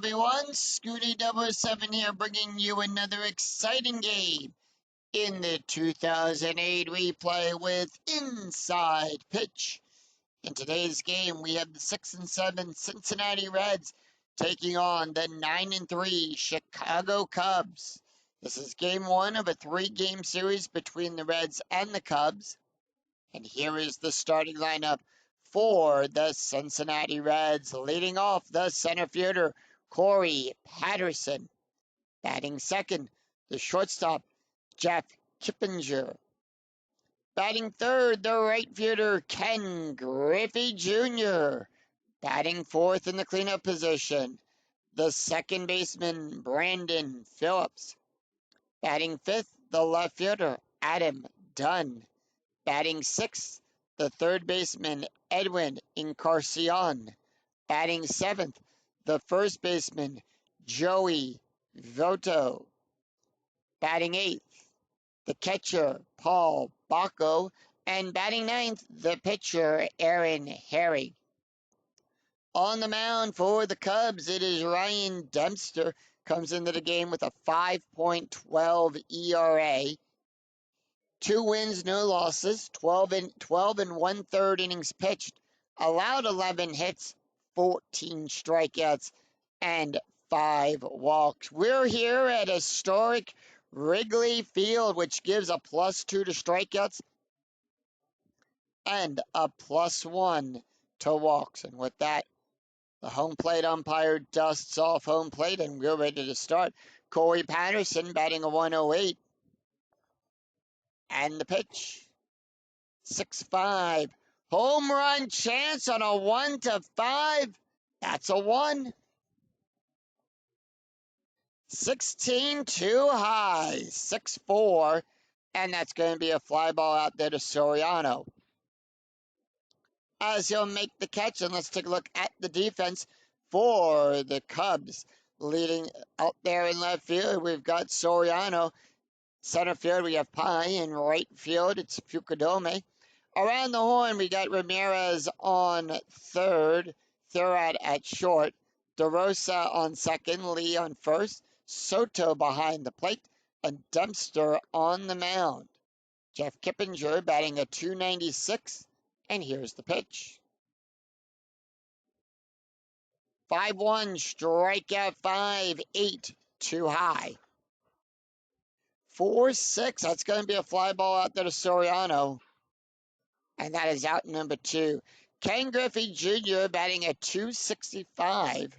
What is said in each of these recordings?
everyone, Scooty 007 here bringing you another exciting game in the 2008 replay with Inside Pitch. In today's game, we have the 6 and 7 Cincinnati Reds taking on the 9 and 3 Chicago Cubs. This is game one of a three-game series between the Reds and the Cubs. And here is the starting lineup for the Cincinnati Reds. Leading off, the center fielder, Corey Patterson. Batting second, the shortstop, Jeff Kippinger. Batting third, the right fielder, Ken Griffey Jr. Batting fourth in the cleanup position, the second baseman, Brandon Phillips. Batting fifth, the left fielder, Adam Dunn. Batting sixth, the third baseman, Edwin Encarnacion. Batting seventh, the first baseman, Joey Votto. Batting eighth, the catcher, Paul Bacco. And batting ninth, the pitcher, Aaron Herring. On the mound for the Cubs, it is Ryan Dempster. Comes into the game with a 5.12 ERA. 2 wins, no losses, 12 and 1/3 innings pitched, allowed 11 hits, 14 strikeouts, and 5 walks. We're here at historic Wrigley Field, which gives a +2 to strikeouts and a +1 to walks. And with that, the home plate umpire dusts off home plate, and we're ready to start. Corey Patterson batting a 108. And the pitch, 6-5. Home run chance on a 1-5. That's a 1. 16 too high, 6-4. And that's going to be a fly ball out there to Soriano. As he'll make the catch, and let's take a look at the defense for the Cubs. Leading out there in left field, we've got Soriano. Center field, we have Pye. In right field, it's Fukudome. Around the horn, we got Ramirez on third, Thurrott at short, DeRosa on second, Lee on first, Soto behind the plate, and Dempster on the mound. Jeff Kippinger batting a 296, and here's the pitch. 5-1, strikeout 5-8, too high. 4-6, that's going to be a fly ball out there to Soriano. And that is out number 2. Ken Griffey Jr. batting at 265.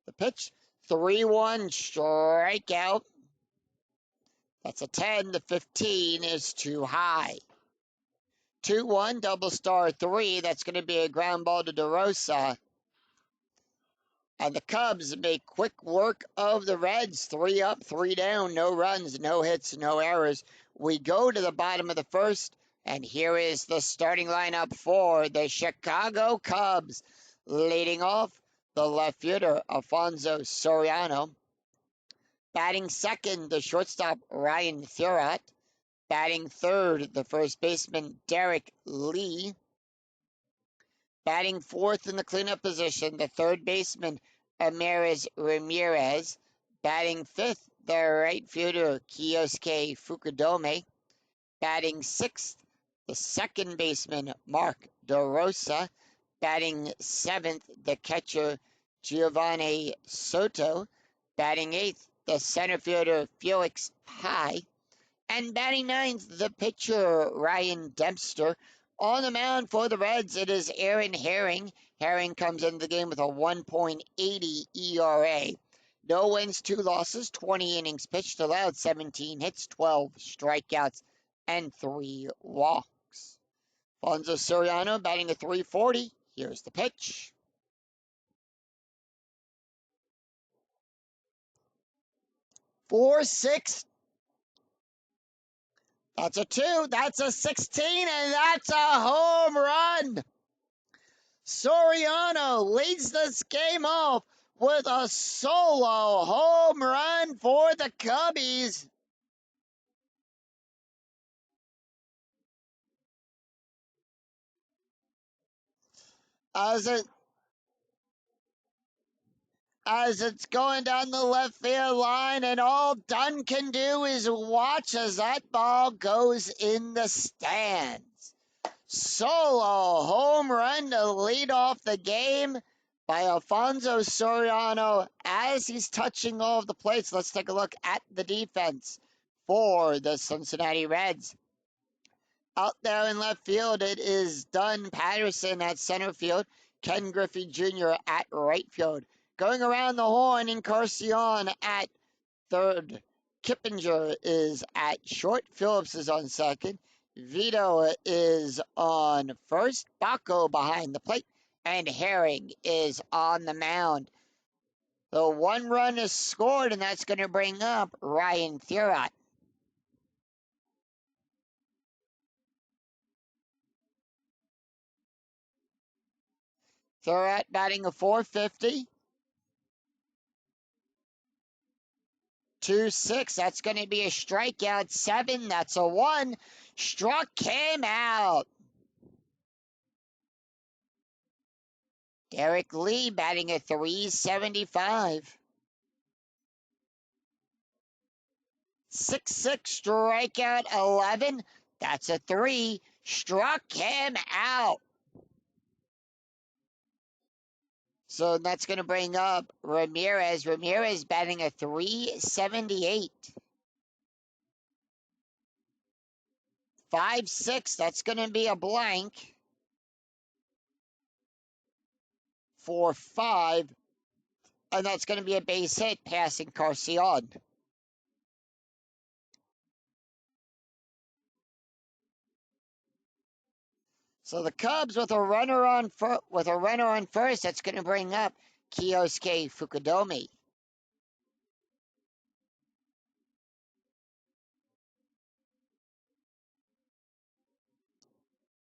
The pitch, 3-1, strikeout. That's a 10. The 15 is too high. 2-1, double star 3. That's going to be a ground ball to DeRosa. And the Cubs make quick work of the Reds. 3 up, 3 down, no runs, no hits, no errors. We go to the bottom of the first, and here is the starting lineup for the Chicago Cubs. Leading off, the left fielder, Alfonso Soriano. Batting second, the shortstop, Ryan Thurrott. Batting third, the first baseman, Derek Lee. Batting fourth in the cleanup position, the third baseman, Amaris Ramirez. Batting fifth, the right fielder, Kiyosuke Fukudome. Batting sixth, the second baseman, Mark DeRosa. Batting seventh, the catcher, Giovanni Soto. Batting eighth, the center fielder, Felix Pye. And batting ninth, the pitcher, Ryan Dempster. On the mound for the Reds, it is Aaron Herring. Herring comes into the game with a 1.80 ERA. No wins, 2 losses, 20 innings pitched, allowed 17 hits, 12 strikeouts, and 3 walks. Alfonso Soriano batting a 340. Here's the pitch. 4-6. That's a 2, that's a 16, and that's a home run. Soriano leads this game off with a solo home run for the Cubbies. As it as it's going down the left field line, and all Dunn can do is watch as that ball goes in the stands. Solo home run to lead off the game by Alfonso Soriano as he's touching all of the plates. Let's take a look at the defense for the Cincinnati Reds. Out there in left field, it is Dunn Patterson at center field, Ken Griffey Jr. at right field. Going around the horn, Encarnacion at third. Kippinger is at short. Phillips is on second. Vito is on first. Baco behind the plate. And Herring is on the mound. The one run is scored, and that's going to bring up Ryan Thurot. Thurot batting a .450. 2-6, that's going to be a strikeout. 7, that's a 1. Struck him out. Derek Lee batting a .375. 6-6, strikeout. 11, that's a 3. Struck him out. So that's going to bring up Ramirez. Ramirez batting a .378. 5-6, that's going to be a blank. 4-5, and that's going to be a base hit passing Encarnacion. So the Cubs with a runner on first, that's going to bring up Kiyosuke Fukudomi.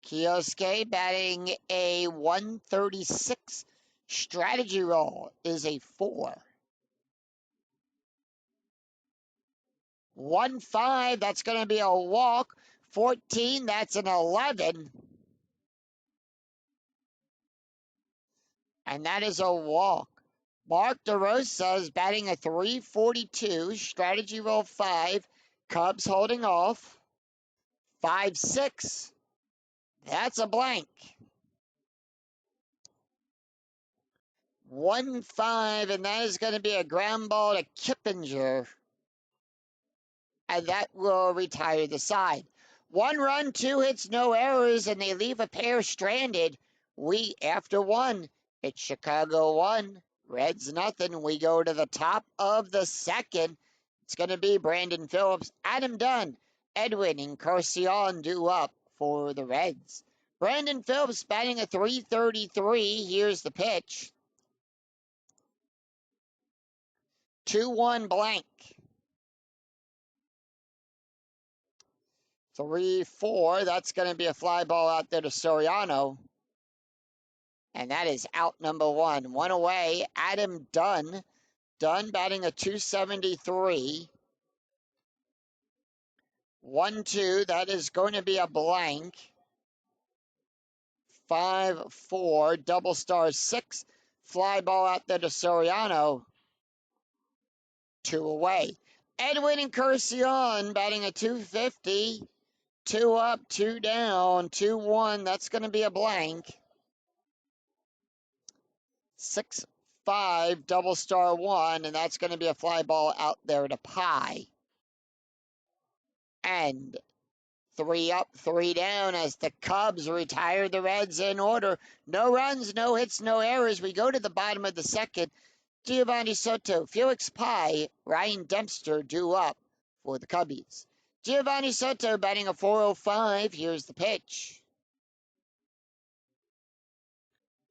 Kiyosuke batting a .136. Strategy roll is a 4. 1-5, that's going to be a walk. 14, that's an 11. And that is a walk. Mark DeRosa is batting a .342. Strategy roll 5. Cubs holding off. 5-6. That's a blank. 1-5, and that is going to be a ground ball to Kippinger. And that will retire the side. 1 run, 2 hits, no errors, and they leave a pair stranded. We, after 1, it's Chicago 1, Reds nothing. We go to the top of the second. It's going to be Brandon Phillips, Adam Dunn, Edwin Encarnacion due up for the Reds. Brandon Phillips batting a .333. Here's the pitch. 2-1 blank. 3-4. That's going to be a fly ball out there to Soriano. And that is out number 1. 1 away. Adam Dunn. Dunn batting a .273. 1-2. That is going to be a blank. 5-4. Double star 6. Fly ball out there to Soriano. 2 away. Edwin Encarnacion batting a .250. 2 up, 2 down, 2-1. That's going to be a blank. 6-5, double star 1, and that's going to be a fly ball out there to Pie. And 3 up, 3 down as the Cubs retire the Reds in order. No runs, no hits, no errors. We go to the bottom of the second. Giovanni Soto, Felix Pie, Ryan Dempster due up for the Cubbies. Giovanni Soto batting a .405. Here's the pitch.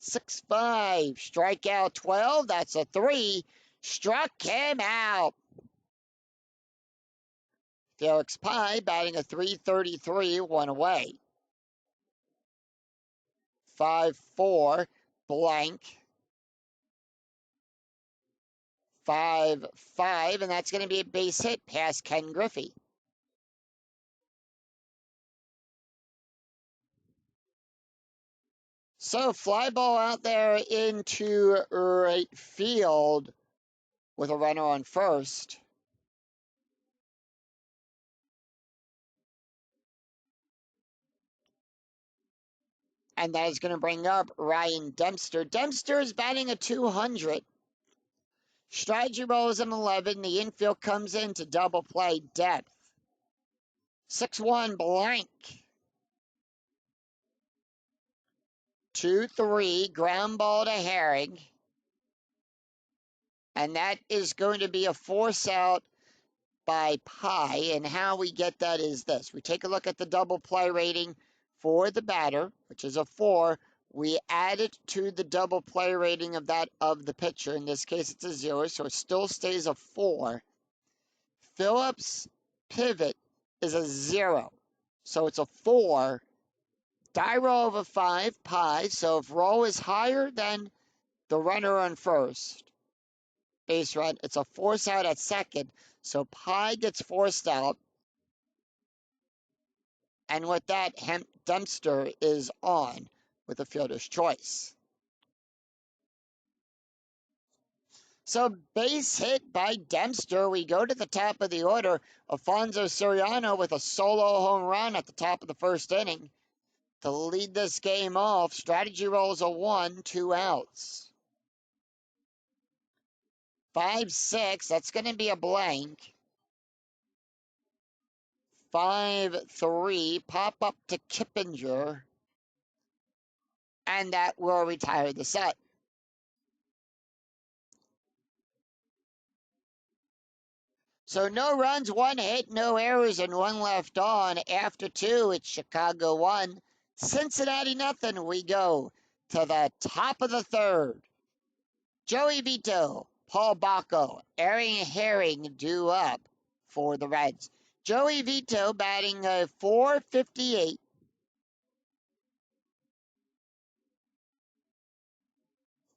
6-5. Strikeout 12. That's a 3. Struck him out. Felix Pie batting a .333. 1 away. 5-4. Blank. 5-5. And that's going to be a base hit past Ken Griffey. So fly ball out there into right field with a runner on first. And that is going to bring up Ryan Dempster. Dempster is batting a 200. Strategy roll is an 11. The infield comes in to double play depth. 6-1 blank. 2-3 ground ball to Herring. And that is going to be a force out by Pi. And how we get that is this. We take a look at the double play rating for the batter, which is a 4. We add it to the double play rating of that of the pitcher. In this case, it's a 0, so it still stays a 4. Phillips' pivot is a 0, so it's a 4. Die roll of a 5, Pi. So if roll is higher than the runner on first base run, it's a force out at second. So Pi gets forced out. And with that, Dempster is on with a fielder's choice. So base hit by Dempster. We go to the top of the order. Alfonso Soriano with a solo home run at the top of the first inning to lead this game off. Strategy rolls a 1, 2 outs. 5-6, that's going to be a blank. 5-3, pop up to Kippinger. And that will retire the set. So no runs, 1 hit, no errors, and 1 left on. After 2, it's Chicago 1, Cincinnati nothing. We go to the top of the third. Joey Vito, Paul Bacco, Aaron Herring due up for the Reds. Joey Vito batting a .458.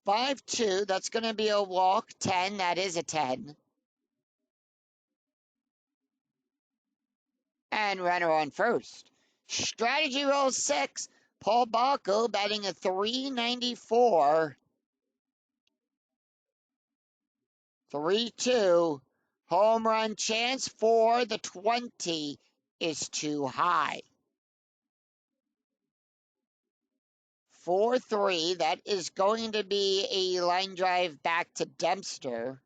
.52, that's going to be a walk. 10, that is a 10. And runner on first. Strategy roll 6. Paul Bacco batting a .394. 3-2. Home run chance for the 20 is too high. 4-3. That is going to be a line drive back to Dempster.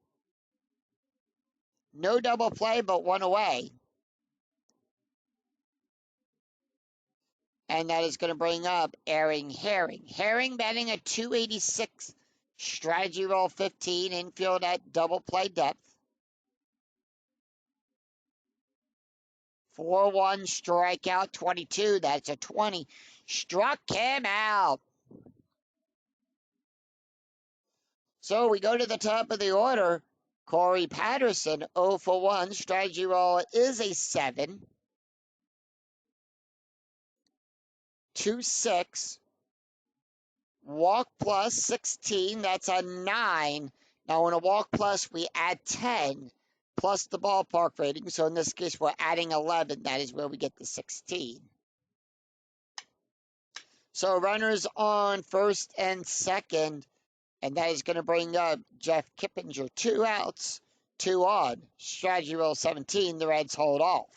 No double play, but 1 away. And that is going to bring up Aaron Herring. Herring batting a .286. Strategy roll 15. Infield at double play depth. 4-1 strikeout 22. That's a 20. Struck him out. So we go to the top of the order. Corey Patterson, 0 for 1. Strategy roll is a 7. 2-6. Walk plus 16. That's a 9. Now in a walk plus, we add 10 plus the ballpark rating. So in this case, we're adding 11. That is where we get the 16. So runners on first and second. And that is going to bring up Jeff Kippinger. 2 outs, 2 on. Strategy roll 17. The Reds hold off.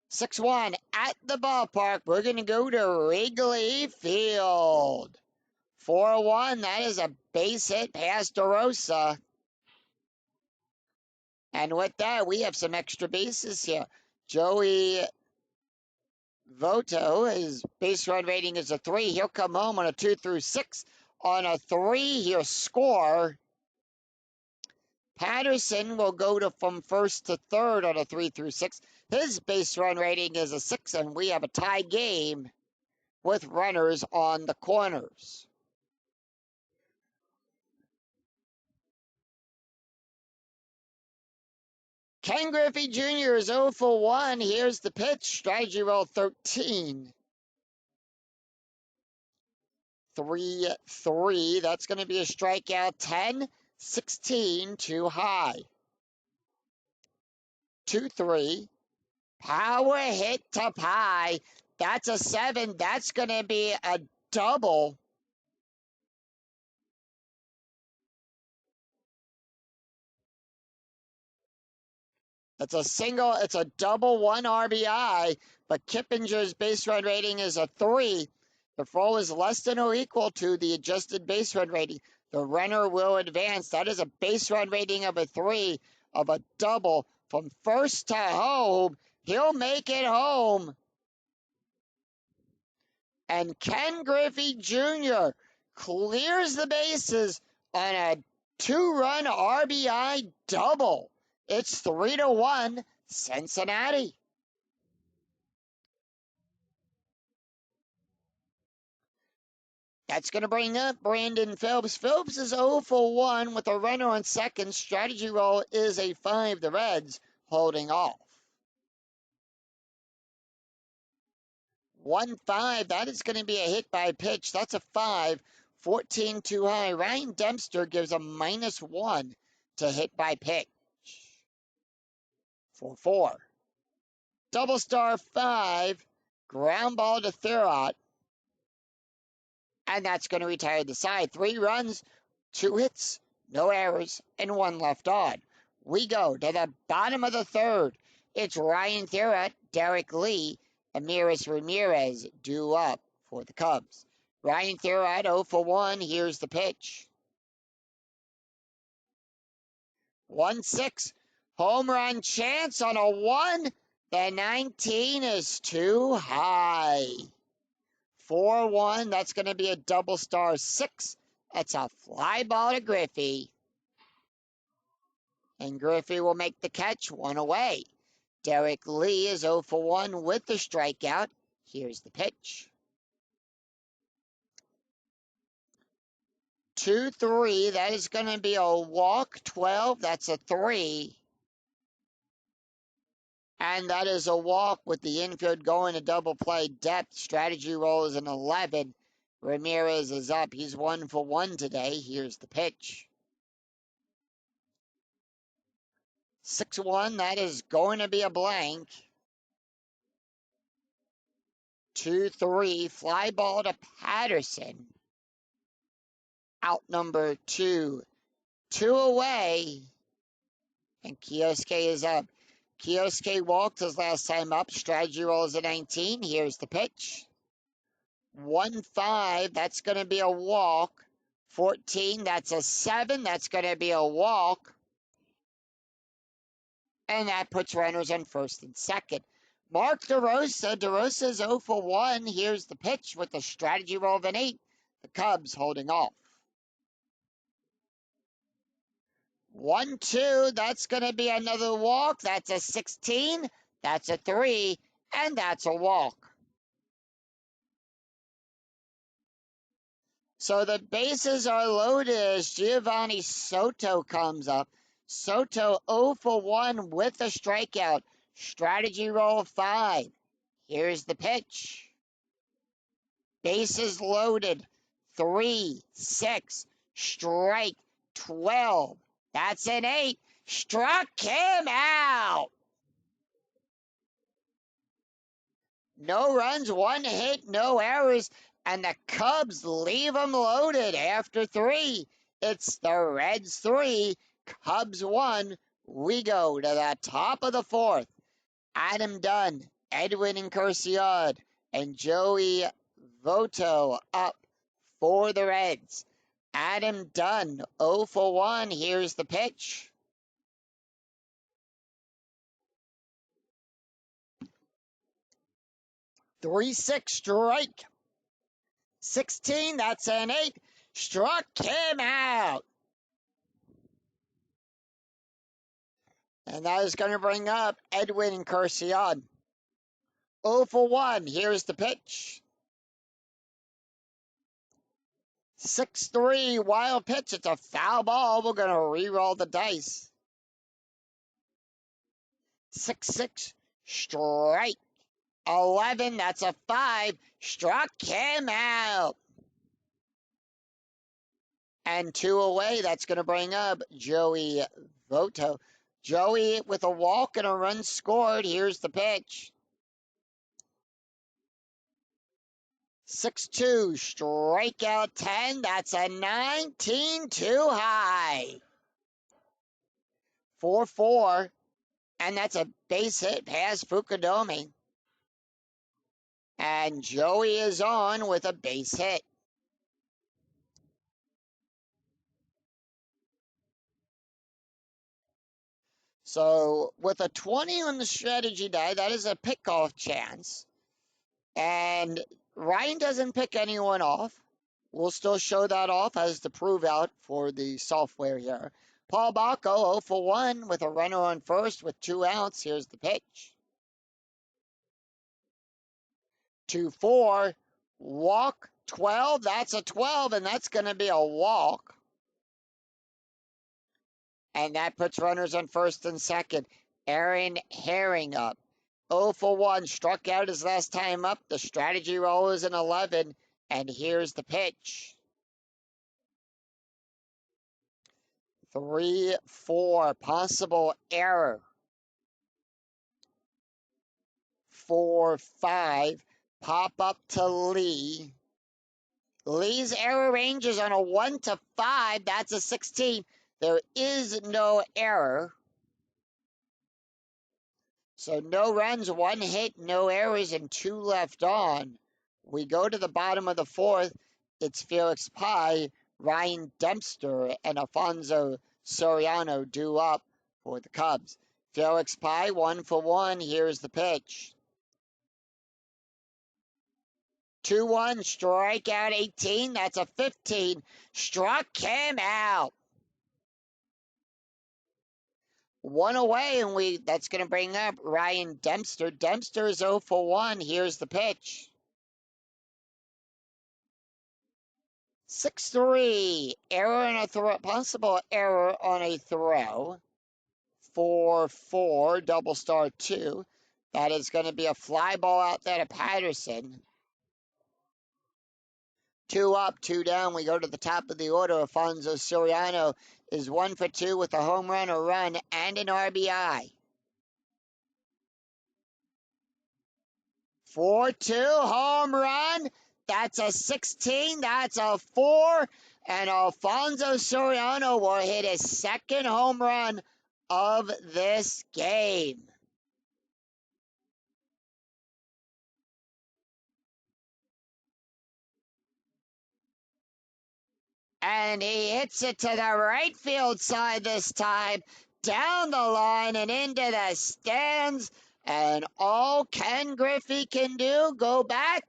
6-1 at the ballpark. We're going to go to Wrigley Field. 4-1. That is a base hit past DeRosa. And with that, we have some extra bases here. Joey Votto, his base run rating is a 3. He'll come home on a 2 through 6. On a 3, he'll score. Patterson will go from first to third on a 3 through 6. His base run rating is a 6, and we have a tie game with runners on the corners. Ken Griffey Jr. is 0 for 1. Here's the pitch. Strategy roll 13. 3-3. That's going to be a strikeout. 10, 16, too high. 2-3. Power hit to Pi. That's a 7. That's going to be a double. It's a single, it's a double, one RBI, but Kippinger's base run rating is a 3. The throw is less than or equal to the adjusted base run rating. The runner will advance. That is a base run rating of a 3 of a double from first to home. He'll make it home. And Ken Griffey Jr. clears the bases on a 2-run RBI double. It's 3-1 Cincinnati. That's going to bring up Brandon Phillips. Phillips is 0 for 1 with a runner on second. Strategy roll is a 5. The Reds holding off. 1-5. That is going to be a hit by pitch. That's a 5. 14 too high. Ryan Dempster gives a -1 to hit by pitch. 4-4. Double star 5. Ground ball to Thurrott. And that's going to retire the side. 3 runs, 2 hits, no errors, and 1 left on. We go to the bottom of the third. It's Ryan Thurrott, Derek Lee, Amiris Ramirez due up for the Cubs. Ryan Thurrott 0 for 1. Here's the pitch. 1-6. Home run chance on a 1. The 19 is too high. 4-1. That's going to be a double star 6. That's a fly ball to Griffey. And Griffey will make the catch, 1 away. Derek Lee is 0 for 1 with the strikeout. Here's the pitch. 2-3. That is going to be a walk. 12. That's a 3. And that is a walk with the infield going to double play depth. Strategy roll is an 11. Ramirez is up. He's 1 for 1 today. Here's the pitch. 6-1. That is going to be a blank. 2-3. Fly ball to Patterson. Out number 2. 2 away. And Kioske is up. Kioske walked his last time up. Strategy roll is a 19. Here's the pitch. 1-5. That's going to be a walk. 14. That's a 7. That's going to be a walk. And that puts runners on first and second. Mark DeRosa. DeRosa is 0 for 1. Here's the pitch with a strategy roll of an 8. The Cubs holding off. 1-2. That's going to be another walk. That's a 16. That's a 3. And that's a walk. So the bases are loaded as Giovanni Soto comes up. Soto 0 for 1 with a strikeout. Strategy roll 5. Here's the pitch. Bases loaded. 3-6. Strike 12. That's an 8. Struck him out. No runs, 1 hit, no errors. And the Cubs leave them loaded after 3. It's the Reds 3, Cubs 1. We go to the top of the 4th. Adam Dunn, Edwin Encarnacion, and Joey Votto up for the Reds. Adam Dunn, 0 for 1. Here's the pitch. Three-six strike. 16, that's an 8. Struck him out. And that is going to bring up Edwin Encarnacion. 0 for 1. Here's the pitch. 6-3 wild pitch. It's a foul ball. We're going to re-roll the dice. 6-6 strike. 11, that's a 5. Struck him out. And 2 away. That's going to bring up Joey Votto. Joey with a walk and a run scored. Here's the pitch. 6-2, strikeout 10. That's a 19 too high. 4-4, and that's a base hit past Fukudomi. And Joey is on with a base hit. So with a 20 on the strategy die, that is a pickoff chance. And Ryan doesn't pick anyone off. We'll still show that off as the prove out for the software here. Paul Bacco 0 for 1 with a runner on first with 2 outs. Here's the pitch. 2-4, walk 12. That's a 12, and that's going to be a walk. And that puts runners on first and second. Aaron Herring up. 0 for 1, struck out his last time up. The strategy roll is an 11, and here's the pitch. 3-4, possible error. 4-5, pop up to Lee. Lee's error range is on a 1 to 5. That's a 16. There is no error. So no runs, 1 hit, no errors, and 2 left on. We go to the bottom of the 4th. It's Felix Pye, Ryan Dempster, and Alfonso Soriano due up for the Cubs. Felix Pye 1 for 1. Here's the pitch. 2-1, strikeout 18. That's a 15. Struck him out. 1 away, and that's going to bring up Ryan Dempster. Dempster is 0 for 1. Here's the pitch. 6-3, error on a throw, possible error on a throw. 4-4, double star 2. That is going to be a fly ball out there to Patterson. 2 up, 2 down. We go to the top of the order. Alfonso Soriano is 1 for 2 with a home run, a run, and an RBI. 4-2, home run. That's a 16. That's a 4. And Alfonso Soriano will hit his second home run of this game. And he hits it to the right field side this time, down the line and into the stands. And all Ken Griffey can do, go back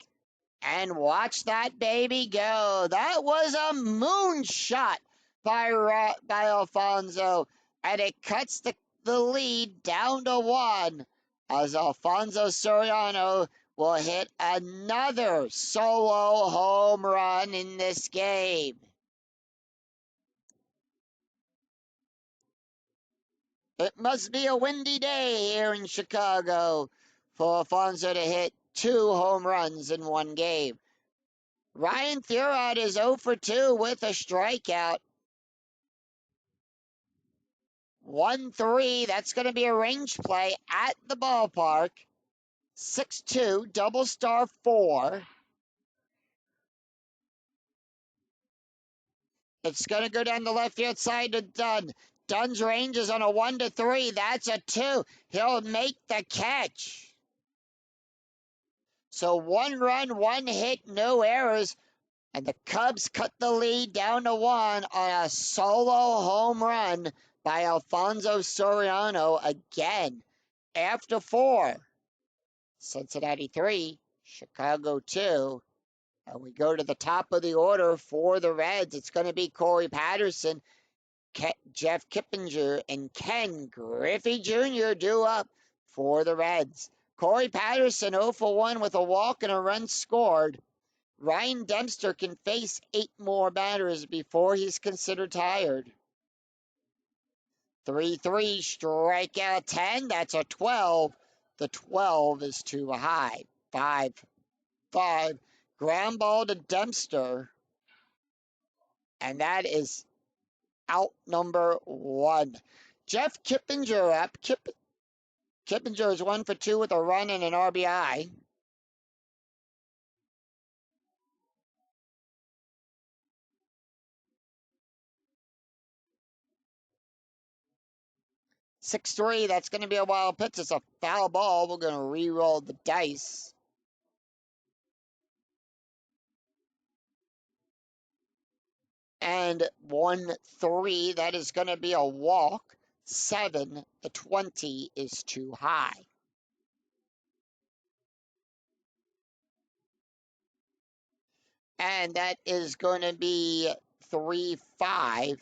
and watch that baby go. That was a moonshot by Alfonso, and it cuts the lead down to 1 as Alfonso Soriano will hit another solo home run in this game. It must be a windy day here in Chicago for Alfonso to hit 2 home runs in 1 game. Ryan Thurot is 0 for 2 with a strikeout. 1-3, that's going to be a range play at the ballpark. 6-2, double star 4. It's going to go down the left field side to Dunn. Dunn's range is on a 1 to 3. That's a 2. He'll make the catch. So 1 run, 1 hit, no errors. And the Cubs cut the lead down to 1 on a solo home run by Alfonso Soriano again. After 4, Cincinnati 3, Chicago 2. And we go to the top of the order for the Reds. It's going to be Corey Patterson, Jeff Kippinger, and Ken Griffey Jr. due up for the Reds. Corey Patterson 0 for 1 with a walk and a run scored. Ryan Dempster can face 8 more batters before he's considered tired. 3-3, strikeout 10. That's a 12. The 12 is too high. 5-5. Ground ball to Dempster. And that is out number 1. Jeff Kippinger up. Kippinger is 1 for 2 with a run and an RBI. 6-3, that's going to be a wild pitch. It's a foul ball. We're going to re-roll the dice. And 1-3, that is going to be a walk. 7, the 20 is too high. And that is going to be 3-5.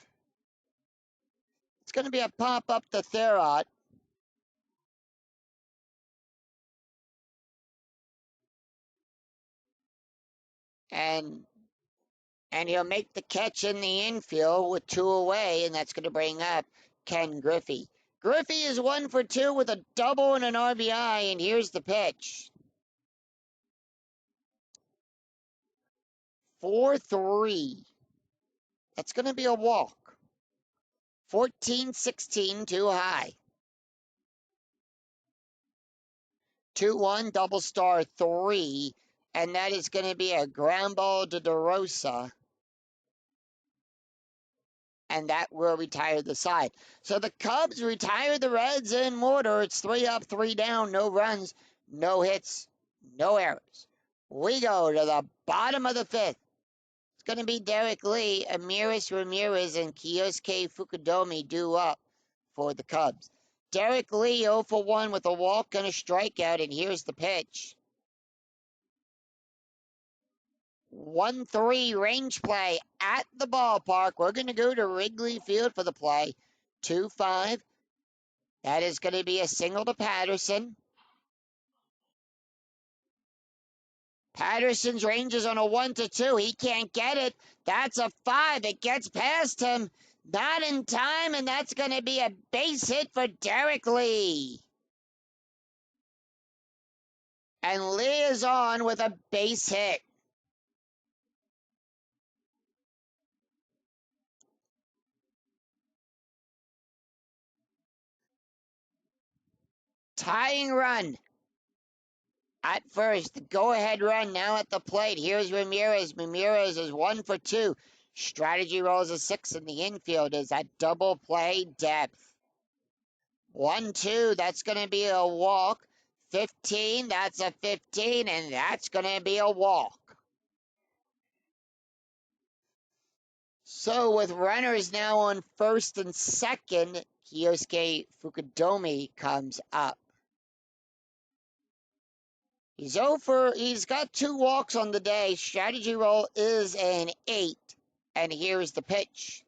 It's going to be a pop up to Therot. And he'll make the catch in the infield with 2 away, and that's going to bring up Ken Griffey. Griffey is 1 for 2 with a double and an RBI, and here's the pitch. 4-3. That's going to be a walk. 14-16, too high. 2-1, double star 3, and that is going to be a ground ball to DeRosa. And that will retire the side. So the Cubs retire the Reds in order. It's 3 up, 3 down, no runs, no hits, no errors. We go to the bottom of the 5th. It's going to be Derek Lee, Amiris Ramirez, and Kiyosuke Fukudomi due up for the Cubs. Derek Lee 0 for 1 with a walk and a strikeout, and here's the pitch. 1-3 range play at the ballpark. We're going to go to Wrigley Field for the play. 2-5. That is going to be a single to Patterson. Patterson's range is on a 1-2. He can't get it. That's a 5. It gets past him. Not in time, and that's going to be a base hit for Derek Lee. And Lee is on with a base hit. Tying run. At first, the go-ahead run now at the plate. Here's Ramirez. Ramirez is 1 for 2. Strategy rolls a 6 in the infield. Is that double play depth? 1-2, that's going to be a walk. 15, that's a 15, and that's going to be a walk. So with runners now on first and second, Kiyosuke Fukudomi comes up. He's got 2 walks on the day. Strategy roll is an 8. And here's the pitch.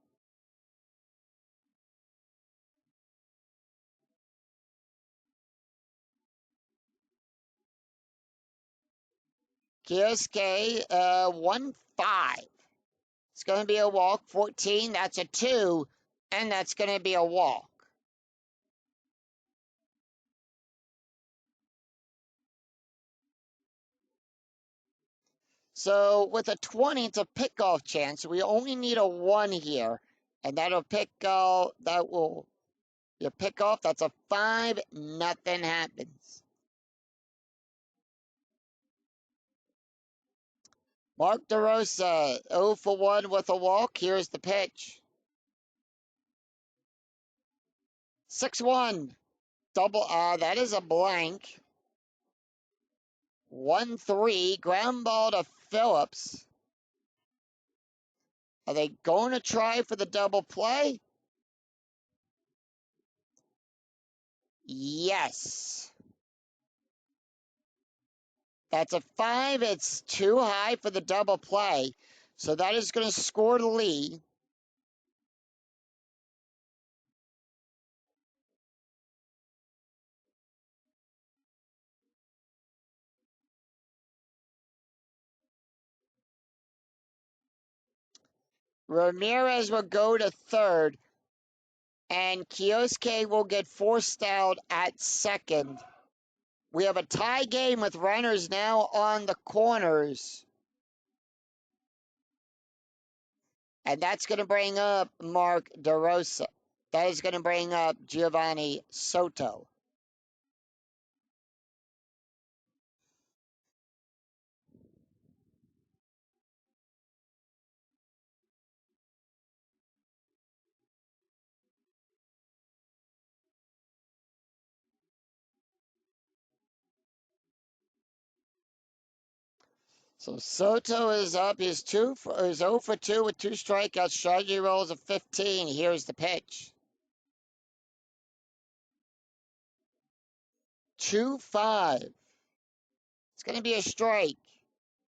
Kiyosuke, 1-5. It's going to be a walk. 14, that's a 2. And that's going to be a walk. So with a 20, it's a pickoff chance. We only need a 1 here. And that'll pick off. Your pickoff. That's a 5. Nothing happens. Mark DeRosa, 0 for 1 with a walk. Here's the pitch. 6-1. Double. That is a blank. 1-3. Ground ball to Phillips. Are they going to try for the double play? Yes. That's a 5. It's too high for the double play. So that is going to score Lee. Ramirez will go to third. And Kiyosuke will get forced out at second. We have a tie game with runners now on the corners. And that's going to bring up Mark DeRosa. That is going to bring up Giovanni Soto. So Soto is up. He's 0 for 2 with 2 strikeouts. Strategy rolls of 15. Here's the pitch. 2-5. It's going to be a strike.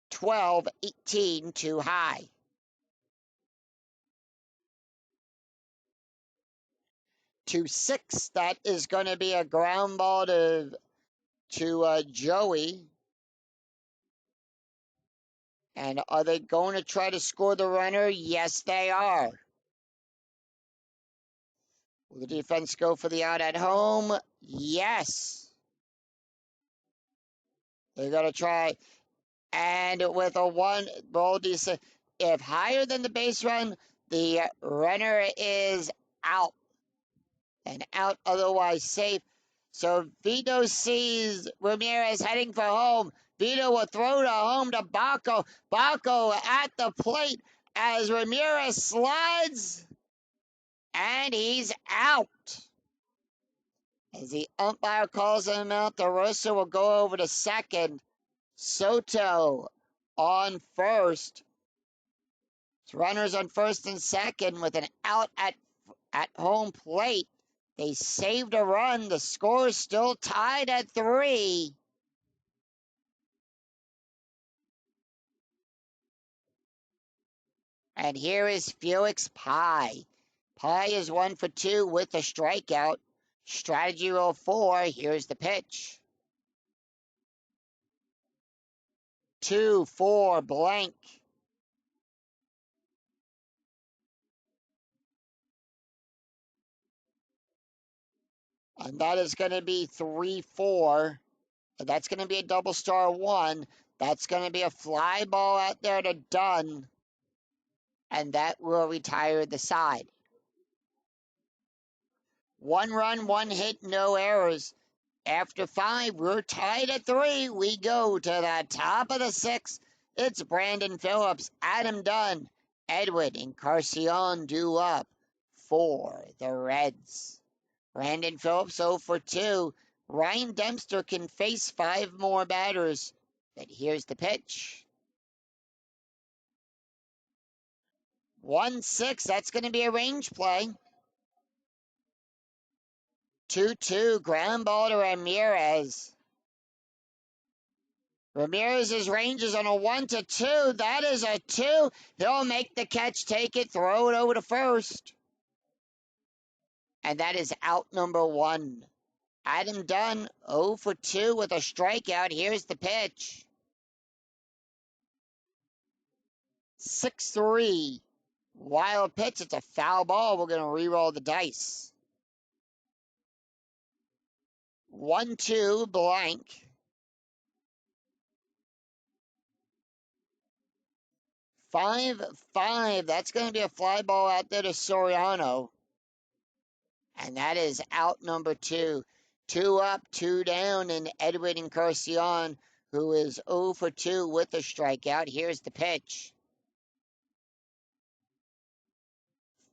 12, 18, too high. 2-6. That is going to be a ground ball to Joey. And are they going to try to score the runner? Yes, they are. Will the defense go for the out at home? Yes. They're going to try. And with a 1 ball, if higher than the base run, the runner is out. And out, otherwise safe. So Vito sees Ramirez heading for home. Vito will throw to home to Baco. Baco at the plate as Ramirez slides. And he's out. As the umpire calls him out, the Rosa will go over to second. Soto on first. Runners on first and second with an out at home plate. They saved a run. The score is still tied at 3. And here is Felix Pie. Pie is 1 for 2 with a strikeout. Strategy roll 4. Here's the pitch. 2-4 blank. And that is going to be 3-4. That's going to be a double star 1. That's going to be a fly ball out there to Dunn. And that will retire the side. 1 run, 1 hit, no errors. After 5, we're tied at 3. We go to the top of the 6th. It's Brandon Phillips, Adam Dunn, Edwin Encarnacion due up for the Reds. Brandon Phillips 0 for 2. Ryan Dempster can face 5 more batters. But here's the pitch. 1-6. That's going to be a range play. 2-2. Ground ball to Ramirez. Ramirez's range is on a 1-2. That is a 2. He'll make the catch, take it, throw it over to first. And that is out number 1. Adam Dunn 0 for 2 with a strikeout. Here's the pitch. 6-3. Wild pitch. It's a foul ball. We're going to re-roll the dice. 1-2 blank. 5-5. That's going to be a fly ball out there to Soriano. And that is out number 2. 2 up, 2 down, and Edwin Encarnacion, who is 0 for 2 with a strikeout. Here's the pitch.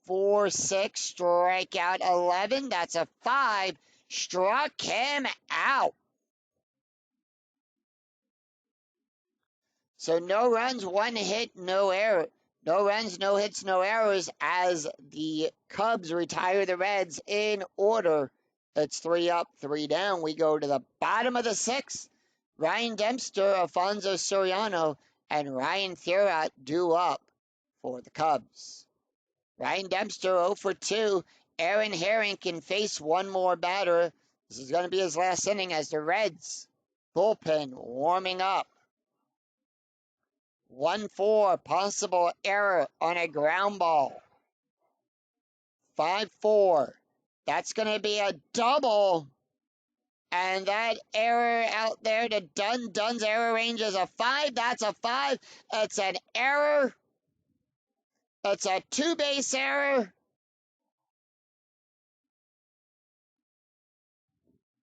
4-6, strikeout 11. That's a 5. Struck him out. So no runs, 1 hit, no error. No runs, no hits, no errors as the Cubs retire the Reds in order. It's 3 up, 3 down. We go to the bottom of the 6th. Ryan Dempster, Alfonso Soriano, and Ryan Thurot due up for the Cubs. Ryan Dempster 0 for 2. Aaron Herring can face 1 more batter. This is going to be his last inning as the Reds bullpen warming up. 1-4, possible error on a ground ball. 5-4. That's going to be a double. And that error out there to Dunn. Dunn's error range is a 5. That's a 5. It's an error. It's a 2-base error.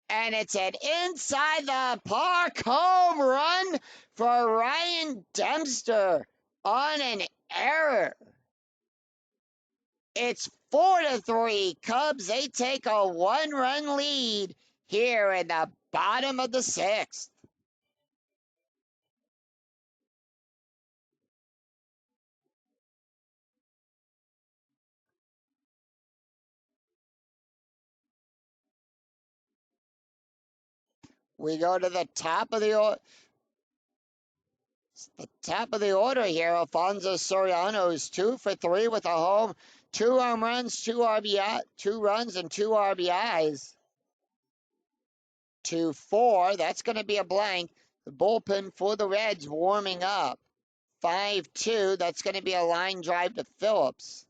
And it's an inside the park home run for Ryan Dempster on an error. It's 4-3. Cubs, they take a 1-run lead here in the bottom of the 6th. We go to the top of the order here. Alfonso Soriano's 2 for 3 with a home, 2 home runs, 2 RBI, 2 runs, and 2 RBIs. 2-4. That's going to be a blank. The bullpen for the Reds warming up. 5-2. That's going to be a line drive to Phillips.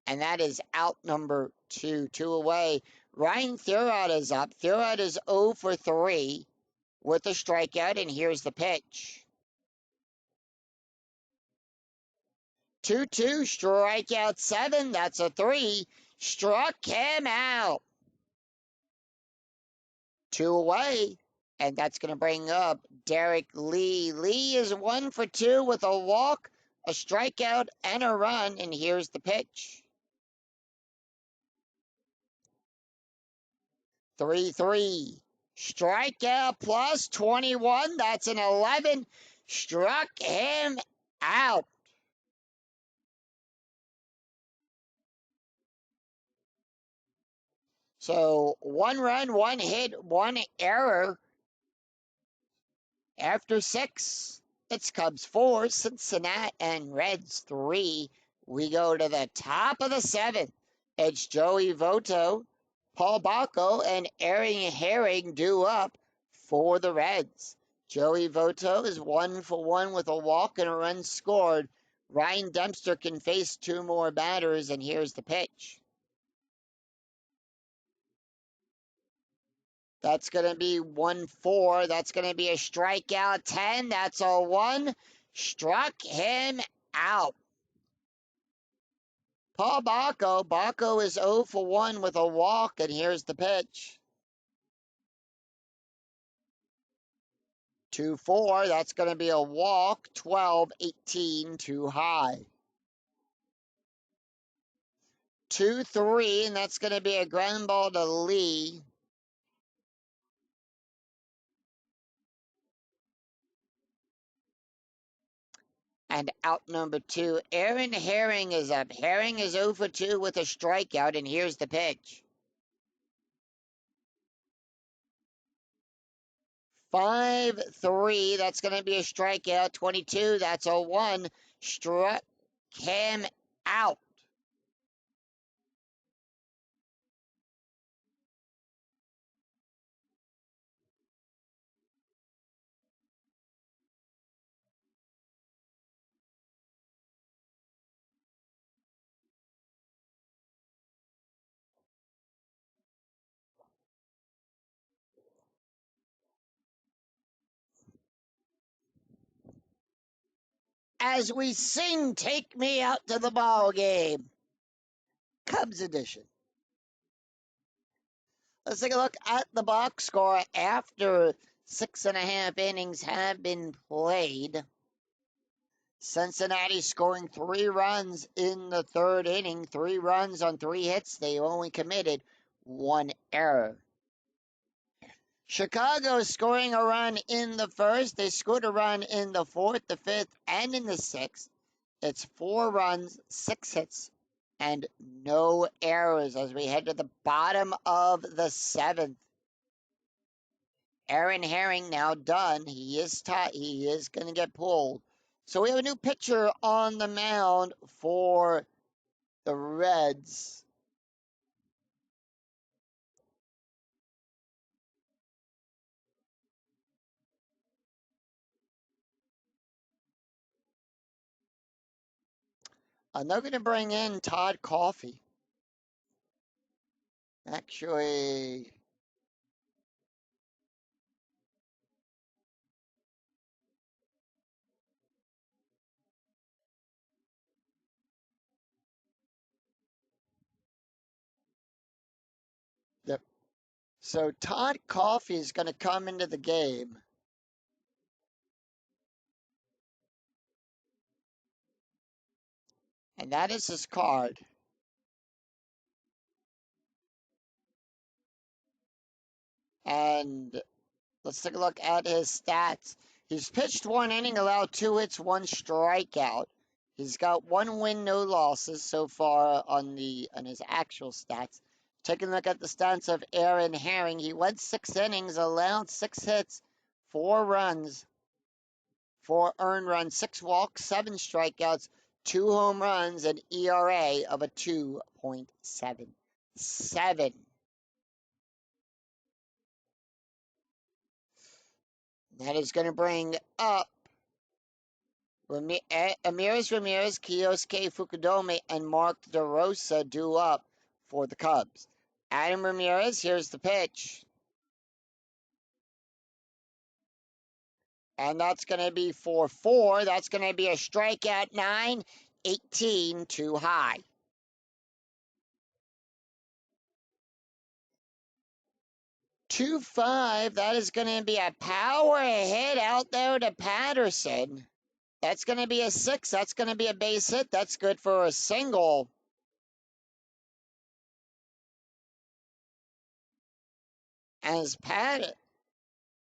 And that is out number 2. 2 away. Ryan Thurrott is up. Thurrott is 0 for 3 with a strikeout, and here's the pitch. 2-2, strikeout 7. That's a 3. Struck him out. 2 away. And that's going to bring up Derek Lee. Lee is 1 for 2 with a walk, a strikeout, and a run. And here's the pitch. 3-3. Strikeout plus 21. That's an 11. Struck him out. So 1 run, 1 hit, 1 error. After 6, it's Cubs 4, Cincinnati and Reds 3. We go to the top of the 7th. It's Joey Votto, Paul Bacco, and Aaron Herring due up for the Reds. Joey Votto is 1 for 1 with a walk and a run scored. Ryan Dempster can face 2 more batters, and here's the pitch. That's going to be 1-4. That's going to be a strikeout 10. That's a 1. Struck him out. Paul Bacco. Bacco is 0 for 1 with a walk, and here's the pitch. 2-4. That's going to be a walk. 12-18 too high. 2-3, and that's going to be a ground ball to Lee. And out number 2, Aaron Herring is up. Herring is 0 for 2 with a strikeout, and here's the pitch. 5-3, that's going to be a strikeout. 22, that's a 1. Struck him out. As we sing Take Me Out to the Ball Game, Cubs edition. Let's take a look at the box score after 6.5 innings have been played. Cincinnati scoring 3 runs in the 3rd inning, 3 runs on 3 hits. They only committed 1 error. Chicago scoring a run in the 1st. They scored a run in the 4th, the 5th, and in the 6th. It's 4 runs, 6 hits, and no errors as we head to the bottom of the 7th. Aaron Herring now done. He is going to get pulled. So we have a new pitcher on the mound for the Reds. And they're going to bring in Todd Coffey. Actually, so Todd Coffey is going to come into the game. And that is his card. And let's take a look at his stats. He's pitched 1 inning, allowed 2 hits, 1 strikeout. He's got 1 win, no losses so far on his actual stats. Taking a look at the stats of Aaron Herring. He went 6 innings, allowed 6 hits, 4 runs, 4 earned runs, 6 walks, 7 strikeouts, 2 home runs, an ERA of a 2.77. That is going to bring up Ramirez, Kiyosuke Fukudome, and Mark DeRosa due up for the Cubs. Adam Ramirez, here's the pitch. And that's going to be for 4. That's going to be a strikeout 9, 18 too high. Two five. That is going to be a power hit out there to Patterson. That's going to be a 6. That's going to be a base hit. That's good for a single.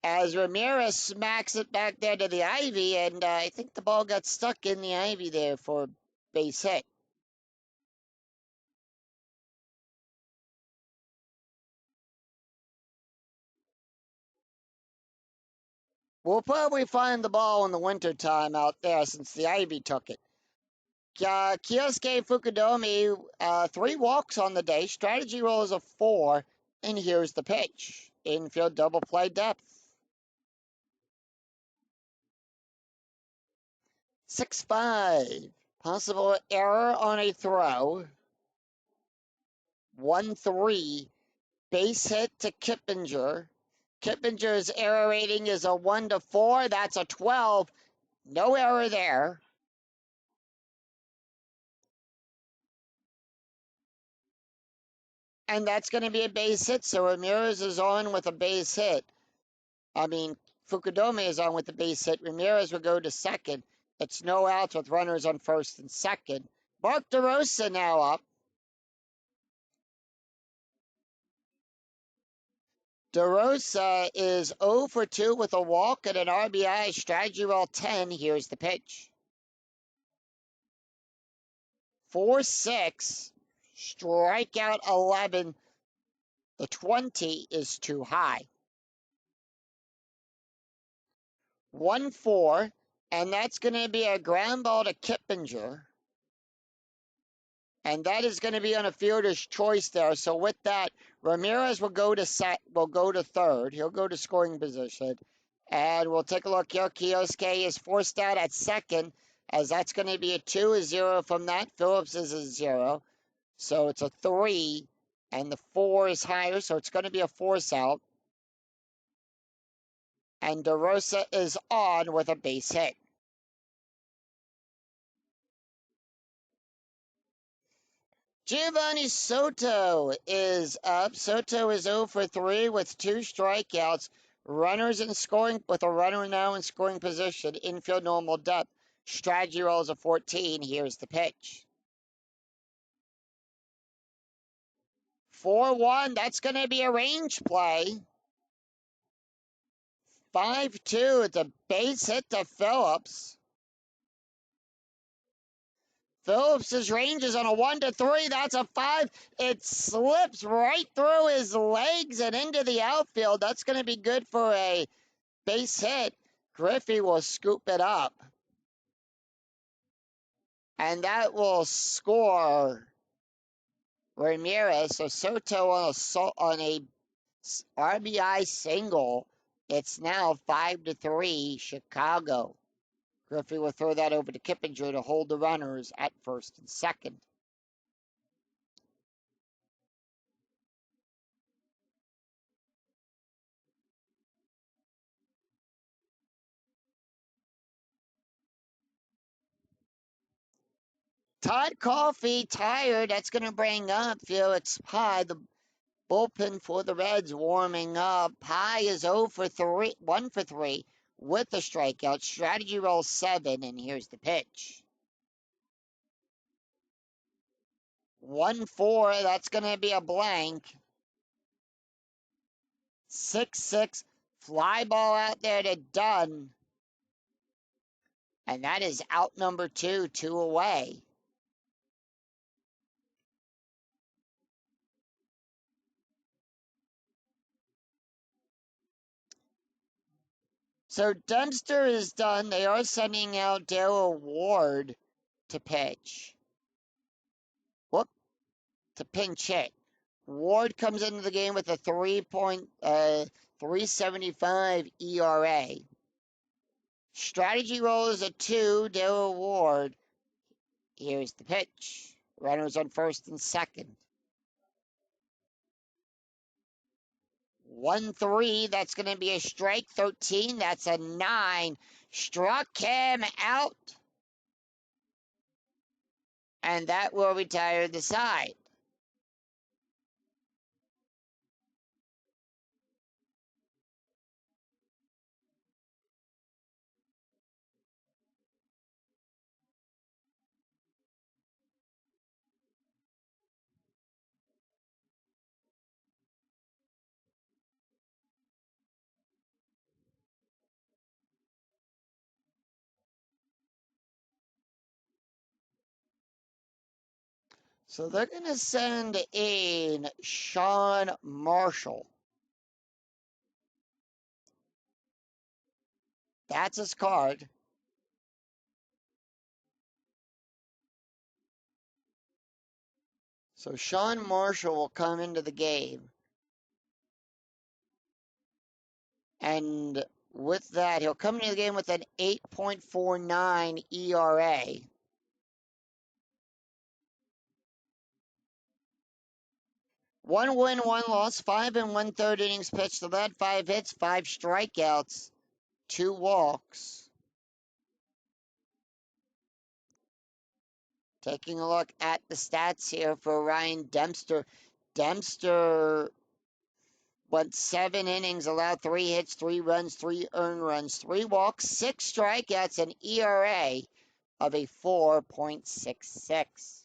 As Ramirez smacks it back there to the ivy, and I think the ball got stuck in the ivy there for a base hit. We'll probably find the ball in the wintertime out there since the ivy took it. Kiyosuke Fukudome, 3 walks on the day. Strategy roll is a 4. And here's the pitch. Infield double play depth. 6-5. Possible error on a throw. 1-3. Base hit to Kippinger. Kippinger's error rating is a 1-4. That's a 12. No error there. And that's going to be a base hit. So Ramirez is on with a base hit. Fukudome is on with the base hit. Ramirez will go to second. It's no outs with runners on first and second. Mark DeRosa now up. DeRosa is 0 for 2 with a walk and an RBI. Strategy roll 10. Here's the pitch. 4-6. Strikeout 11. The 20 is too high. 1-4. And that's going to be a ground ball to Kippinger. And that is going to be on a fielder's choice there. So with that, Ramirez will go to third. He'll go to scoring position. And we'll take a look here. Kiyosuke is forced out at second, as that's going to be a 2-0 from that. Phillips is a 0. So it's a 3. And the 4 is higher, so it's going to be a force out. And DeRosa is on with a base hit. Giovanni Soto is up. Soto is 0 for 3 with 2 strikeouts. Runners in scoring, with a runner now in scoring position. Infield normal depth. Strategy rolls a 14. Here's the pitch. 4-1. That's going to be a range play. 5-2. It's a base hit to Phillips. Phillips's range is on a 1-3. That's a 5. It slips right through his legs and into the outfield. That's going to be good for a base hit. Griffey will scoop it up. And that will score Ramirez. So Soto on a RBI single. It's now 5-3 Chicago. Griffey will throw that over to Kippinger to hold the runners at first and second. Todd Coffey tired. That's going to bring up Felix Pye, the bullpen for the Reds, warming up. Pye is 0 for 3, 1 for 3 with a strikeout. Strategy roll 7, and here's the pitch. 1-4. That's going to be a blank. 6-6. Fly ball out there to Dunn. And that is out number 2, 2 away. So Dempster is done. They are sending out Daryl Ward to pitch. Whoop, to pinch hit. Ward comes into the game with a 3.375 ERA. Strategy roll is a 2, Daryl Ward. Here's the pitch. Runners on first and second. 1-3, that's going to be a strike. 13, that's a 9. Struck him out. And that will retire the side. So they're going to send in Sean Marshall. That's his card. So Sean Marshall will come into the game. And with that, he'll come into the game with an 8.49 ERA. One win, one loss, 5 1/3 innings pitched. So that 5 hits, 5 strikeouts, 2 walks. Taking a look at the stats here for Ryan Dempster. Dempster went 7 innings, allowed 3 hits, 3 runs, 3 earned runs, 3 walks, 6 strikeouts, an ERA of a 4.66.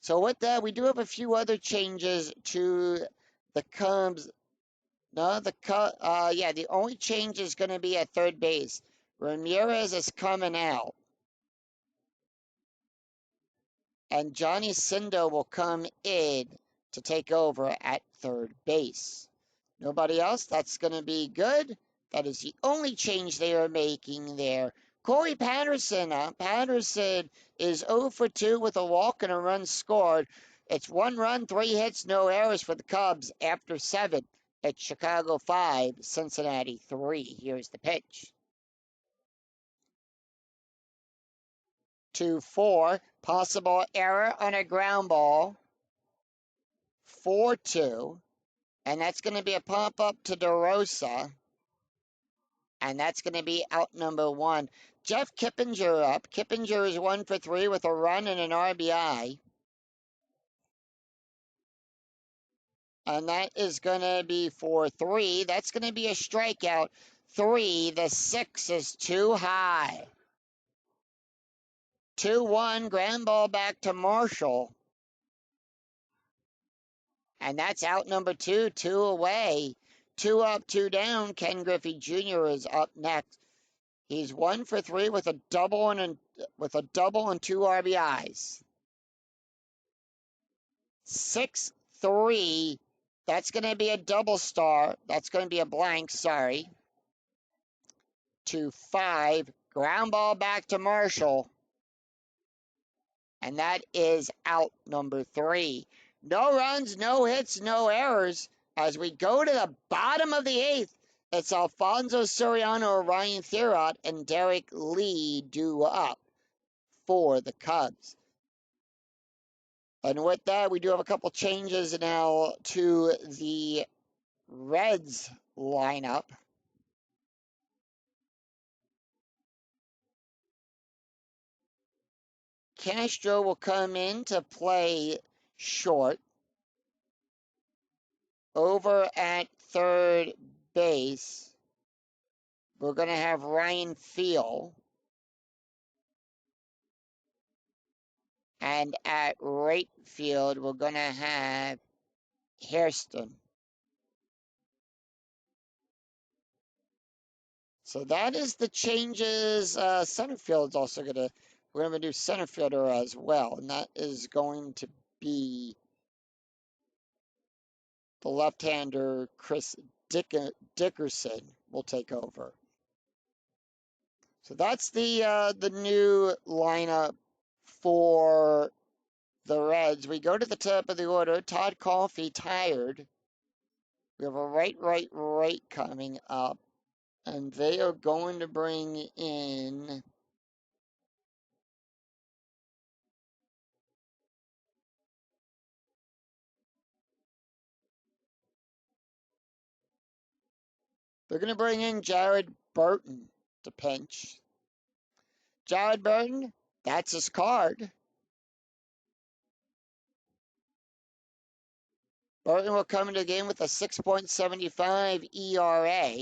So with that, we do have a few other changes to the Cubs. No, the only change is going to be at third base. Ramirez is coming out. And Johnny Cindo will come in to take over at third base. Nobody else, that's going to be good. That is the only change they are making there. Corey Patterson. Patterson is 0 for 2 with a walk and a run scored. It's 1 run, 3 hits, no errors for the Cubs after 7. It's Chicago 5, Cincinnati 3. Here's the pitch. 2-4. Possible error on a ground ball. 4-2. And that's going to be a pop-up to DeRosa. And that's going to be out number 1. Jeff Kippinger up. Kippinger is 1 for 3 with a run and an RBI. And that is going to be for 3. That's going to be a strikeout. 3. The 6 is too high. 2-1. Ground ball back to Marshall. And that's out number 2. 2 away. 2 up, 2 down. Ken Griffey Jr. is up next. He's 1 for 3 with a double and 2 RBIs. 6-3. That's going to be a double star. That's going to be a blank, sorry. 2-5. Ground ball back to Marshall. And that is out number 3. No runs, no hits, no errors. As we go to the bottom of the 8th, it's Alfonso Soriano, Ryan Thierot, and Derek Lee due up for the Cubs. And with that, we do have a couple changes now to the Reds lineup. Castro will come in to play short. Over at third base, we're going to have Ryan Field. And at right field, we're going to have Hairston. So that is the changes. Center field's also we're going to do center fielder as well. And that is going to be the left-hander Chris Dickerson will take over. So that's the new lineup for the Reds. We go to the top of the order. Todd Coffey tired. We have a right coming up. And they are going to bring in Jared Burton to pinch. Jared Burton, that's his card. Burton will come into the game with a 6.75 ERA.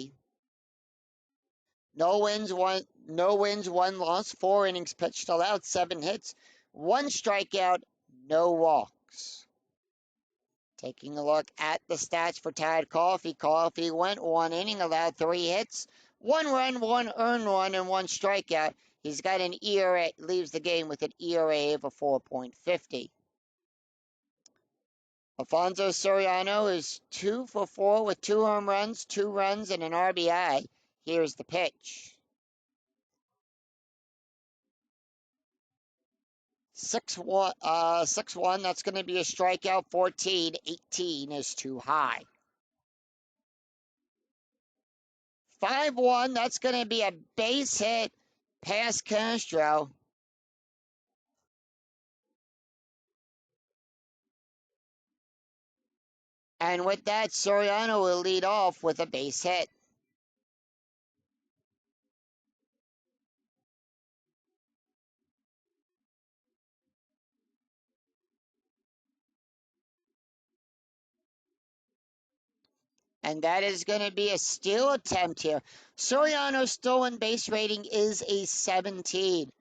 No wins, one loss, 4 innings pitched allowed, 7 hits, 1 strikeout, no walks. Taking a look at the stats for Todd Coffey. Coffey went 1 inning, allowed 3 hits, 1 run, 1 earned run, and 1 strikeout. He's got an ERA, leaves the game with an ERA of a 4.50. Alfonso Soriano is 2 for 4 with 2 home runs, 2 runs, and an RBI. Here's the pitch. 6-1, 6-1, that's going to be a strikeout. 14, 18 is too high. 5-1, that's going to be a base hit past Castro. And with that, Soriano will lead off with a base hit. And that is going to be a steal attempt here. Soriano's stolen base rating is a 17.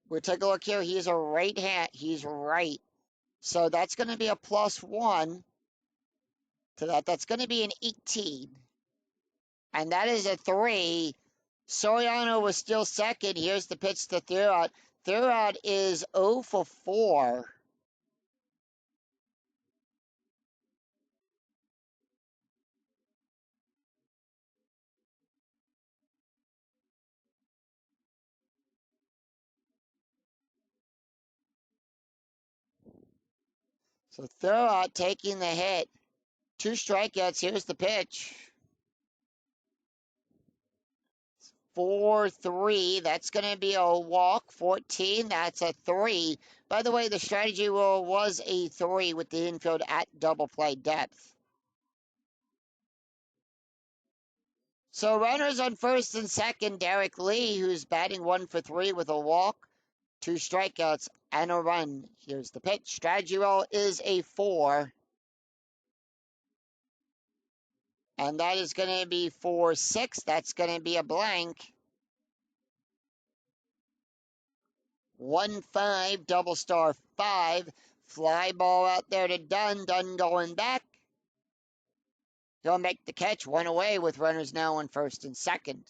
We'll take a look here. He's a right hand. He's right. So that's going to be a +1 to that. That's going to be an 18. And that is a 3. Soriano was still second. Here's the pitch to Thurot. Thurot is 0 for 4. So Thurot taking the hit. 2 strikeouts. Here's the pitch. 4-3. That's going to be a walk. 14. That's a 3. By the way, the strategy rule was a 3 with the infield at double play depth. So runners on first and second. Derek Lee, who's batting 1 for 3 with a walk, 2 strikeouts, and a run. Here's the pitch. Strategy roll is a 4. And that is going to be 4-6. That's going to be a blank. 1-5, double star 5. Fly ball out there to Dunn. Dunn going back. He'll make the catch. 1 away with runners now on first and second.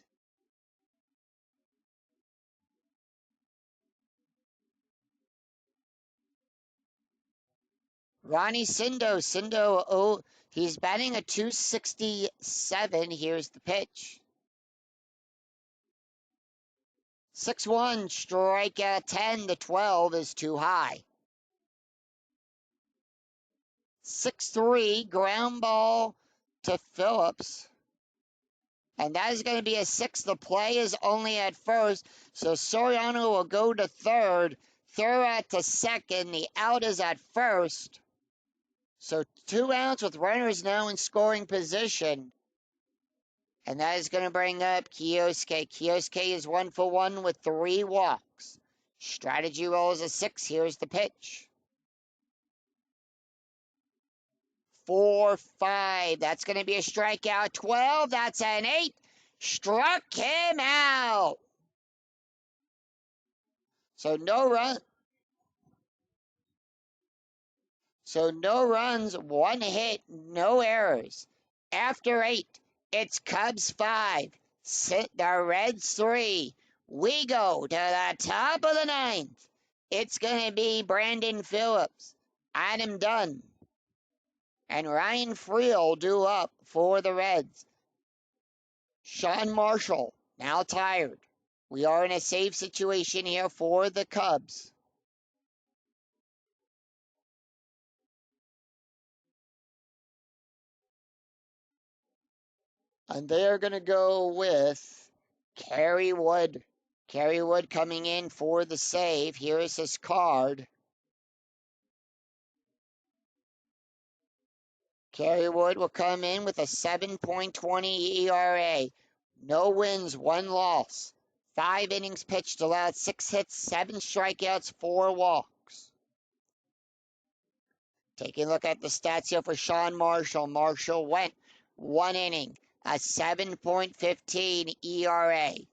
Ronnie Sindo. Sindo, he's batting a 267. Here's the pitch. 6-1, strikeout 10. The 12 is too high. 6-3, ground ball to Phillips. And that is going to be a 6. The play is only at first. So Soriano will go to third. Thurot to second. The out is at first. So 2 outs with runners now in scoring position. And that is going to bring up Kioske. Kioske is 1 for 1 with 3 walks. Strategy roll is a 6. Here's the pitch. 4-5. That's going to be a strikeout. 12. That's an 8. Struck him out. So no run. So no runs, 1 hit, no errors. After 8, it's Cubs 5, the Reds 3. We go to the top of the 9th. It's going to be Brandon Phillips, Adam Dunn, and Ryan Friel due up for the Reds. Sean Marshall, now tired. We are in a save situation here for the Cubs. And they are going to go with Kerry Wood. Kerry Wood coming in for the save. Here is his card. Kerry Wood will come in with a 7.20 ERA. No wins, 1 loss. 5 innings pitched, allowed 6 hits, 7 strikeouts, 4 walks. Taking a look at the stats here for Sean Marshall. Marshall went 1 inning, a 7.15 ERA. He's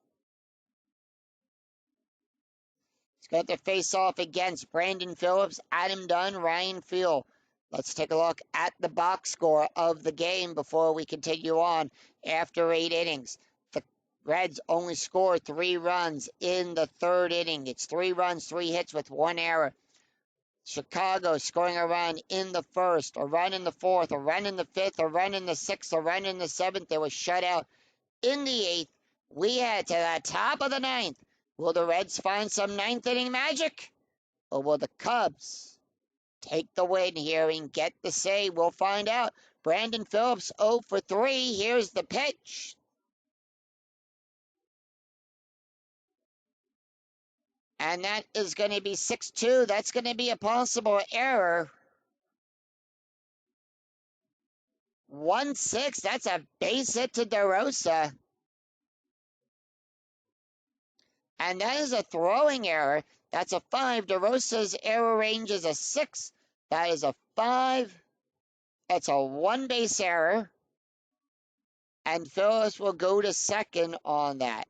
got to face off against Brandon Phillips, Adam Dunn, Ryan Field. Let's take a look at the box score of the game before we continue on after 8 innings. The Reds only scored 3 runs in the 3rd inning. It's 3 runs, 3 hits with 1 error. Chicago scoring a run in the 1st, a run in the 4th, a run in the 5th, a run in the 6th, a run in the 7th. They were shut out in the 8th. We head to the top of the 9th. Will the Reds find some 9th inning magic? Or will the Cubs take the win here and get the save? We'll find out. Brandon Phillips 0 for 3. Here's the pitch. And that is going to be 6-2. That's going to be a possible error. 1-6. That's a base hit to DeRosa. And that is a throwing error. That's a 5. DeRosa's error range is a 6. That is a 5. That's a 1 base error. And Phillips will go to second on that.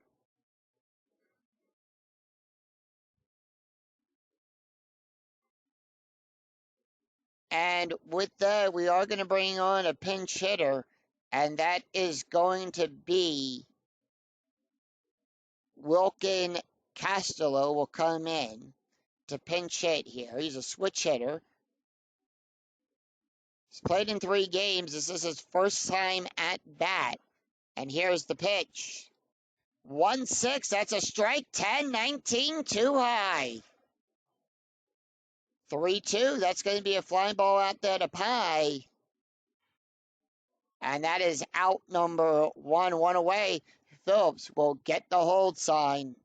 And with that, we are going to bring on a pinch hitter. And that is going to be Wilkin Castillo will come in to pinch hit here. He's a switch hitter. He's played in 3 games. This is his first time at bat. And here's the pitch. 1-6. That's a strike. 10-19 too high. 3-2. That's going to be a flying ball out there to Pye. And that is out number 1, 1 away. Phillips will get the hold sign.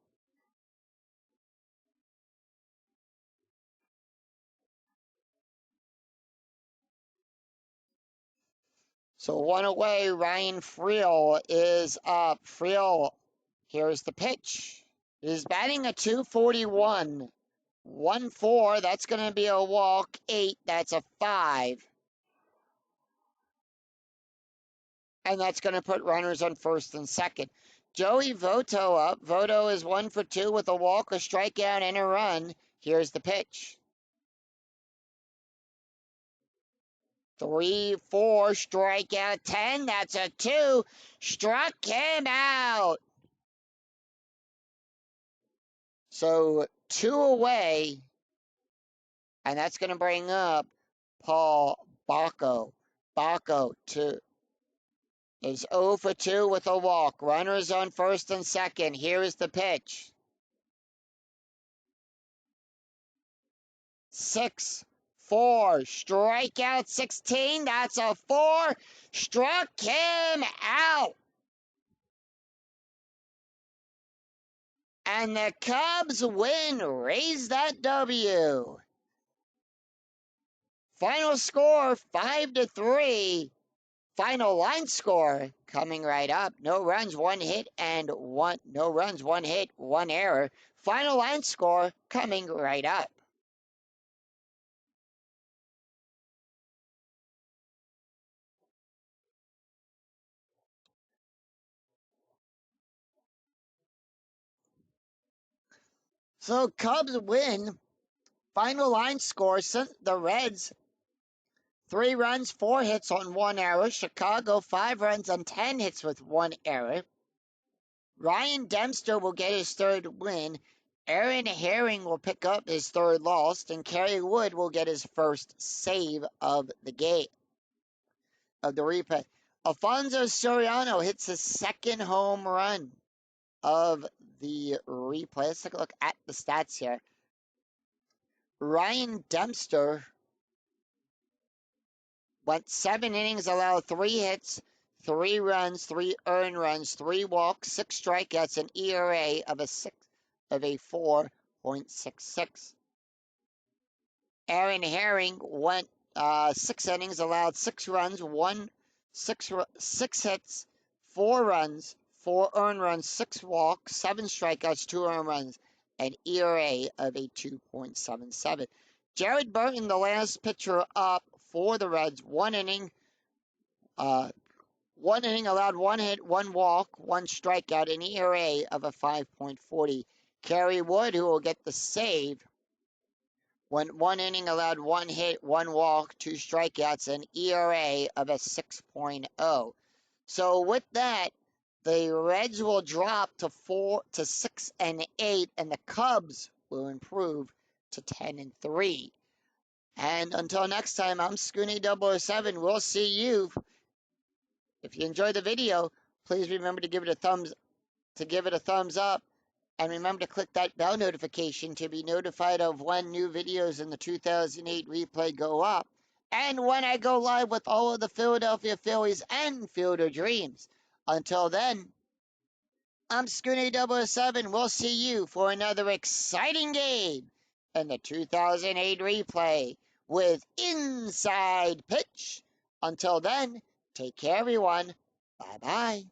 So 1 away, Ryan Friel is up. Friel, here's the pitch. He's batting a 241. 1-4, that's going to be a walk. 8, that's a 5. And that's going to put runners on first and second. Joey Votto up. Votto is 1 for 2 with a walk, a strikeout, and a run. Here's the pitch. 3-4, strikeout 10. That's a 2. Struck him out. So 2 away. And that's going to bring up Paul Bacco. Bacco is 0 for 2 with a walk. Runners on first and second. Here is the pitch. 6-4, strikeout 16. That's a 4. Struck him out. And the Cubs win. Raise that W. Final score 5-3. Final line score coming right up. No runs, 1 hit, and 1 no runs, 1 hit, 1 error. Final line score coming right up. So Cubs win. Final line score, the Reds 3 runs, 4 hits on 1 error. Chicago 5 runs on 10 hits with 1 error. Ryan Dempster will get his 3rd win. Aaron Herring will pick up his 3rd loss, and Kerry Wood will get his 1st save of the game, of the replay. Alfonso Soriano hits his 2nd home run of the replay. Let's take a look at the stats here. Ryan Dempster went 7 innings, allowed 3 hits, 3 runs, 3 earned runs, 3 walks, 6 strikeouts, an ERA of a 4.66. Aaron Herring went 6 innings, allowed 6 runs, 6 hits, 4 runs, 4 earned runs, 6 walks, 7 strikeouts, 2 earned runs, an ERA of a 2.77. Jared Burton, the last pitcher up for the Reds, 1 inning, allowed 1 hit, 1 walk, 1 strikeout, an ERA of a 5.40. Kerry Wood, who will get the save, went 1 inning, allowed 1 hit, 1 walk, 2 strikeouts, an ERA of a 6.0. So with that, the Reds will drop to 6 and 8, and the Cubs will improve to 10 and 3. And until next time, I'm Scooney007. We'll see you. If you enjoyed the video, please remember to give it a thumbs up. And remember to click that bell notification to be notified of when new videos in the 2008 replay go up. And when I go live with all of the Philadelphia Phillies and Fielder Dreams. Until then, I'm Scooney007. We'll see you for another exciting game in the 2008 replay with Inside Pitch. Until then, take care, everyone. Bye-bye.